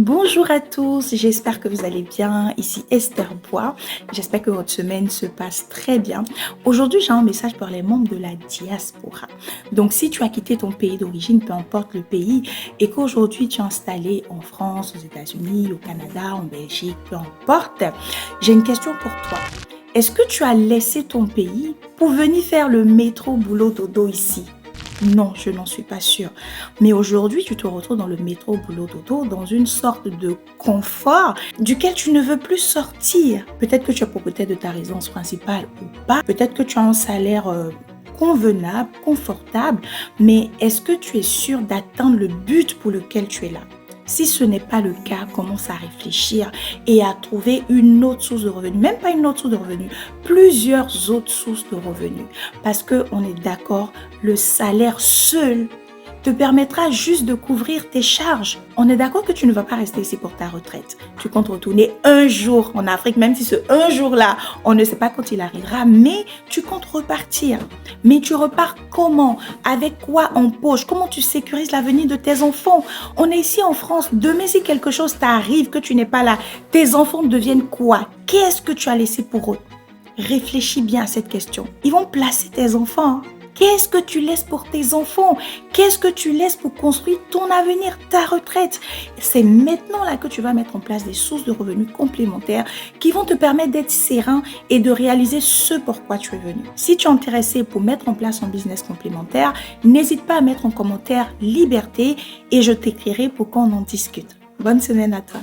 Bonjour à tous, j'espère que vous allez bien. Ici Esther Bois. J'espère que votre semaine se passe très bien. Aujourd'hui, j'ai un message pour les membres de la diaspora. Donc, si tu as quitté ton pays d'origine, peu importe le pays, et qu'aujourd'hui tu es installé en France, aux États-Unis, au Canada, en Belgique, peu importe, j'ai une question pour toi. Est-ce que tu as laissé ton pays pour venir faire le métro boulot dodo ici? Non, je n'en suis pas sûre. Mais aujourd'hui, tu te retrouves dans le métro boulot dodo, dans une sorte de confort duquel tu ne veux plus sortir. Peut-être que tu es propriétaire de ta résidence principale ou pas. Peut-être que tu as un salaire convenable, confortable. Mais est-ce que tu es sûr d'atteindre le but pour lequel tu es là? Si ce n'est pas le cas, commence à réfléchir et à trouver une autre source de revenus. Même pas une autre source de revenus, plusieurs autres sources de revenus. Parce qu'on est d'accord, le salaire seul te permettra juste de couvrir tes charges. On est d'accord que tu ne vas pas rester ici pour ta retraite. Tu comptes retourner un jour en Afrique, même si ce un jour-là, on ne sait pas quand il arrivera, mais tu comptes repartir. Mais tu repars comment? Avec quoi en poche? Comment tu sécurises l'avenir de tes enfants? On est ici en France. Demain, si quelque chose t'arrive, que tu n'es pas là, tes enfants deviennent quoi? Qu'est-ce que tu as laissé pour eux? Réfléchis bien à cette question. Ils vont placer tes enfants. Qu'est-ce que tu laisses pour tes enfants? Qu'est-ce que tu laisses pour construire ton avenir, ta retraite? C'est maintenant là que tu vas mettre en place des sources de revenus complémentaires qui vont te permettre d'être serein et de réaliser ce pourquoi tu es venu. Si tu es intéressé pour mettre en place un business complémentaire, n'hésite pas à mettre en commentaire liberté et je t'écrirai pour qu'on en discute. Bonne semaine à toi.